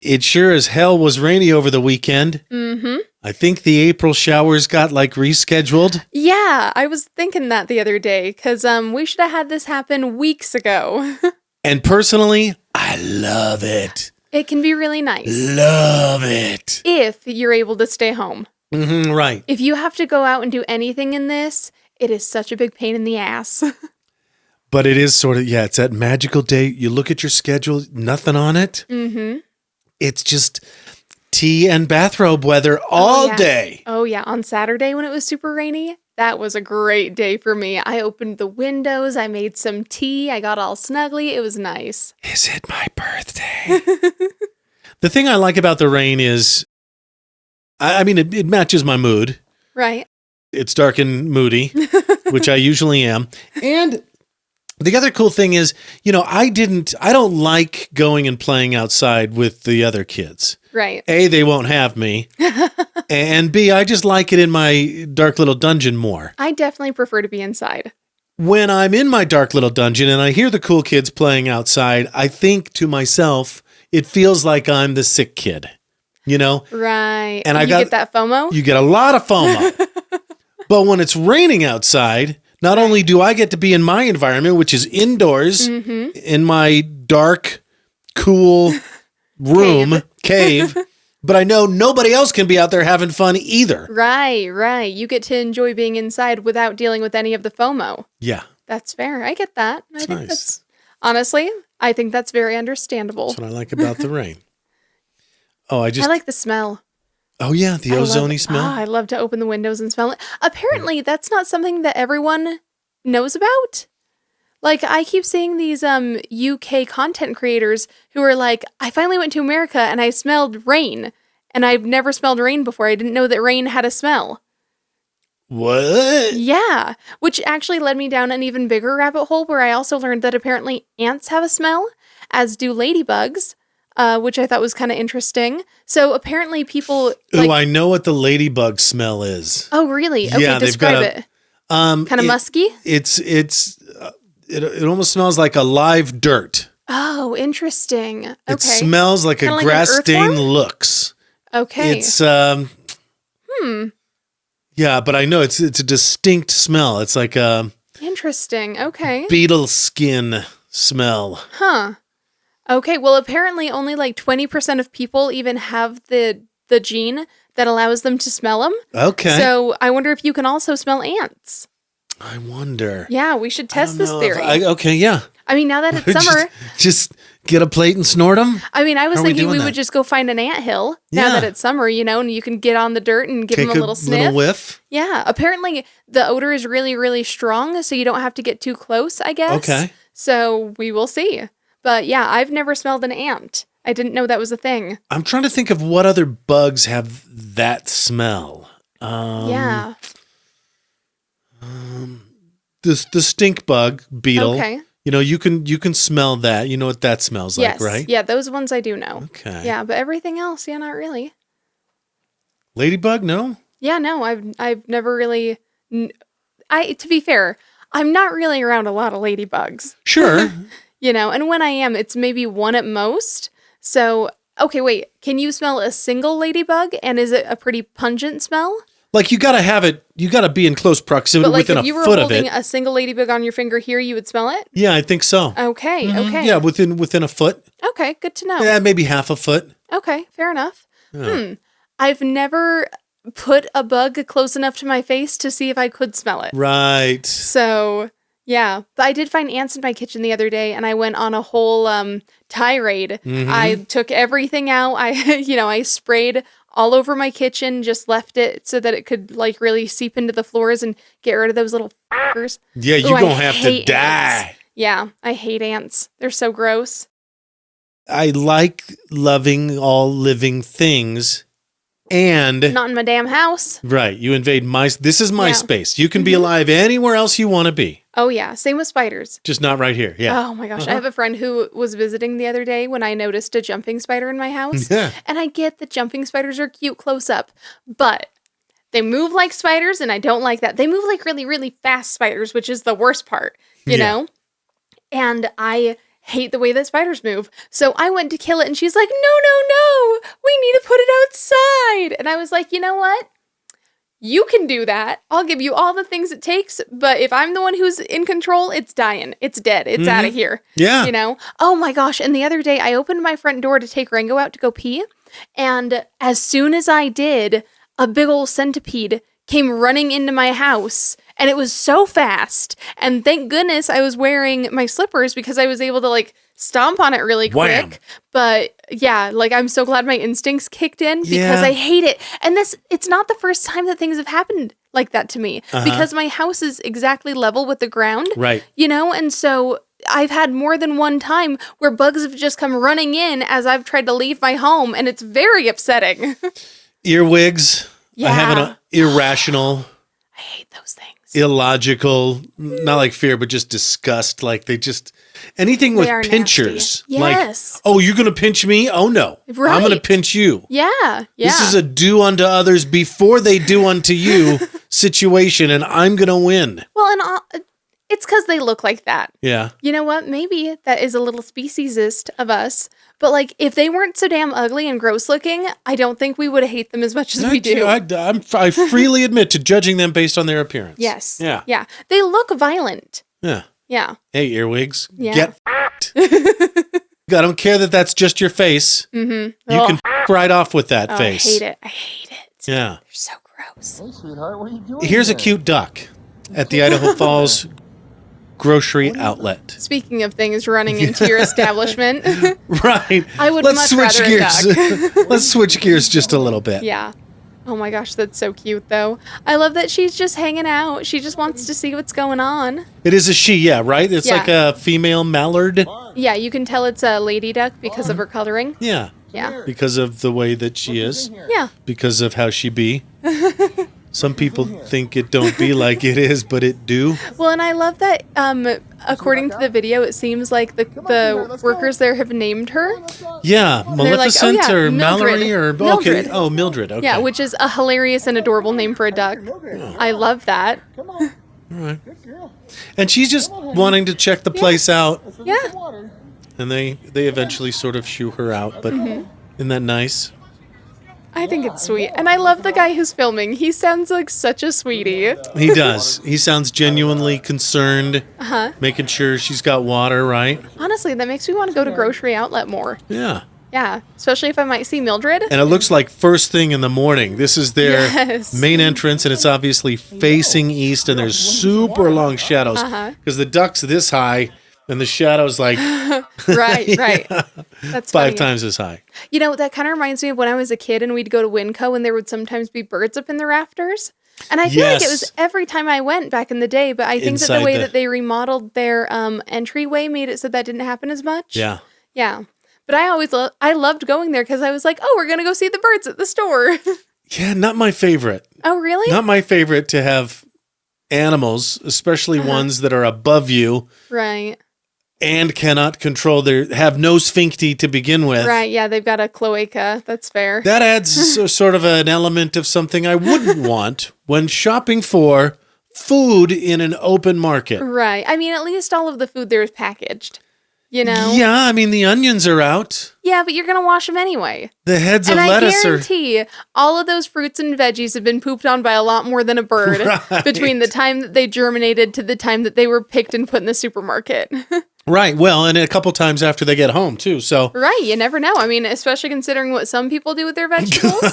It sure as hell was rainy over the weekend. Mm-hmm. I think the April showers got rescheduled. Yeah, I was thinking that the other day because we should have had this happen weeks ago. And personally, I love it. It can be really nice. Love it. If you're able to stay home. Mm-hmm, right. If you have to go out and do anything in this, it is such a big pain in the ass. But it is sort of, it's that magical day. You look at your schedule, nothing on it. Mm-hmm. It's just tea and bathrobe weather all day. Oh, yeah. On Saturday when it was super rainy, that was a great day for me. I opened the windows. I made some tea. I got all snuggly. It was nice. Is it my birthday? The thing I like about the rain is, it matches my mood. Right. It's dark and moody, which I usually am. And the other cool thing is, I don't like going and playing outside with the other kids. Right. A, they won't have me. And B, I just like it in my dark little dungeon more. I definitely prefer to be inside. When I'm in my dark little dungeon and I hear the cool kids playing outside, I think to myself, it feels like I'm the sick kid, Right. And you get that FOMO? You get a lot of FOMO. But when it's raining outside, not only do I get to be in my environment, which is indoors, in my dark, cool room, cave, but I know nobody else can be out there having fun either. Right. You get to enjoy being inside without dealing with any of the FOMO. Yeah. That's fair. I get that. I think nice. that's honestly, I think that's very understandable. That's what I like about the rain. Oh, I like the smell. Oh, yeah, the ozone-y smell. I love to open the windows and smell it. Apparently, that's not something that everyone knows about. I keep seeing these UK content creators who are like, I finally went to America and I smelled rain. And I've never smelled rain before. I didn't know that rain had a smell. What? Yeah, which actually led me down an even bigger rabbit hole where I also learned that apparently ants have a smell, as do ladybugs. Which I thought was kind of interesting. So apparently people... I know what the ladybug smell is. Oh, really? Okay, yeah, describe it. Kind of musky? It almost smells like a live dirt. Oh, interesting. Okay. It smells like kinda a like grass stain looks. Okay. It's... Yeah, but I know it's a distinct smell. It's like a... Interesting. Okay. Beetle skin smell. Huh. Okay, well, apparently only 20% of people even have the gene that allows them to smell them. Okay. So I wonder if you can also smell ants. I wonder. Yeah, we should test this theory. Okay, yeah. I mean, now that it's summer... just get a plate and snort them? I mean, I was thinking we would just go find an anthill now that it's summer, and you can get on the dirt and give them a little sniff. Little whiff? Yeah, apparently the odor is really, really strong, so you don't have to get too close, I guess. Okay. So we will see. But yeah, I've never smelled an ant. I didn't know that was a thing. I'm trying to think of what other bugs have that smell. Yeah. The stink bug beetle. Okay. You can smell that. You know what that smells like, right? Yeah, those ones I do know. Okay. Yeah, but everything else, not really. Ladybug, no? Yeah, no, I've never really... to be fair, I'm not really around a lot of ladybugs. Sure. And when I am, it's maybe one at most. So, okay, wait. Can you smell a single ladybug? And is it a pretty pungent smell? You gotta have it. You gotta be in close proximity within a foot of it. If you were holding a single ladybug on your finger here, you would smell it? Yeah, I think so. Okay, okay. Yeah, within a foot. Okay, good to know. Yeah, maybe half a foot. Okay, fair enough. Yeah. I've never put a bug close enough to my face to see if I could smell it. Right. So... yeah, but I did find ants in my kitchen the other day, and I went on a whole tirade. I took everything out. I sprayed all over my kitchen, just left it so that it could really seep into the floors and get rid of those little fuckers. Yeah, you're going to have to die. Ants. Yeah, I hate ants. They're so gross. I like loving all living things. And not in my damn house. Right. You invade this is my space. You can be alive anywhere else you want to be. Oh, yeah. Same with spiders. Just not right here. Yeah. Oh, my gosh. I have a friend who was visiting the other day when I noticed a jumping spider in my house. Yeah. And I get that jumping spiders are cute close up, but they move like spiders, and I don't like that. They move like really, really fast spiders, which is the worst part, you know? And I hate the way that spiders move. So I went to kill it and she's like, no, we need to put it outside. And I was like, you know what? You can do that. I'll give you all the things it takes. But if I'm the one who's in control, it's dying. It's dead. It's out of here. Yeah. You know? Oh my gosh. And the other day I opened my front door to take Rango out to go pee. And as soon as I did, a big old centipede came running into my house. And it was so fast. And thank goodness I was wearing my slippers because I was able to like stomp on it really quick. Wham. But yeah, like I'm so glad my instincts kicked in because I hate it. And it's not the first time that things have happened like that to me because my house is exactly level with the ground. Right. You know, and so I've had more than one time where bugs have just come running in as I've tried to leave my home, and it's very upsetting. Earwigs. Yeah. I have an irrational. I hate those things. Illogical, not like fear, but just disgust. Like anything with pinchers. Nasty. Yes. Like, oh, you're going to pinch me? Oh, no. Right. I'm going to pinch you. Yeah. This is a do unto others before they do unto you situation, and I'm going to win. Well, and it's because they look like that. Yeah. You know what? Maybe that is a little speciesist of us. But like, if they weren't so damn ugly and gross looking, I don't think we would hate them as much as we do. I freely admit to judging them based on their appearance. Yes. Yeah. Yeah. They look violent. Yeah. Yeah. Hey, earwigs. Yeah. Get f***ed. I don't care that that's just your face. Mm-hmm. You can f*** right off with that face. I hate it. Yeah. They're so gross. Hey, sweetheart, what are you doing? Here's a cute duck at the Idaho Falls grocery outlet. Speaking of things running into your establishment. Right. I would much rather a duck. Let's switch gears just a little bit. Yeah. Oh my gosh, that's so cute though. I love that she's just hanging out. She just wants to see what's going on. It is a she, yeah, right? It's Yeah. like a female mallard. Yeah, you can tell it's a lady duck because of her coloring. Yeah. Yeah. Because of the way that she is. Yeah. Because of how she be. Some people think it don't be like it is, but it do. Well, and I love that according to the video, it seems like the workers there have named her. Yeah, Maleficent like, oh, yeah, or Mildred. Mallory or Mildred. Okay. Oh, Mildred. Okay. Yeah, which is a hilarious and adorable name for a duck. I love that. All right. And she's just wanting to check the place out, Yeah. and they eventually sort of shoo her out. But isn't that nice? I think it's sweet. And I love the guy who's filming. He sounds like such a sweetie. He does. He sounds genuinely concerned, making sure she's got water, right? Honestly, that makes me want to go to grocery outlet more. Yeah. Yeah, especially if I might see Mildred. And it looks like first thing in the morning. This is their Yes. main entrance, and it's obviously facing east, and there's super long shadows because the duck's this high, and the shadow's like Right. That's funny. 5 times as high. You know, that kind of reminds me of when I was a kid and we'd go to Winco and there would sometimes be birds up in the rafters. And I feel like it was every time I went back in the day, but I think that the way that they remodeled their entryway made it so that didn't happen as much. Yeah. Yeah. But I loved going there because I was like, oh, we're going to go see the birds at the store. Yeah, not my favorite. Oh, really? Not my favorite to have animals, especially ones that are above you. Right. And cannot control have no sphincter to begin with. Right, yeah, they've got a cloaca. That's fair. That adds sort of an element of something I wouldn't want when shopping for food in an open market. Right. I mean, at least all of the food there is packaged. You know? Yeah, I mean, the onions are out. Yeah, but you're going to wash them anyway. The heads And of I lettuce are... guarantee all of those fruits and veggies have been pooped on by a lot more than a bird between the time that they germinated to the time that they were picked and put in the supermarket. Right. Well, and a couple times after they get home, too. So Right. You never know. I mean, especially considering what some people do with their vegetables.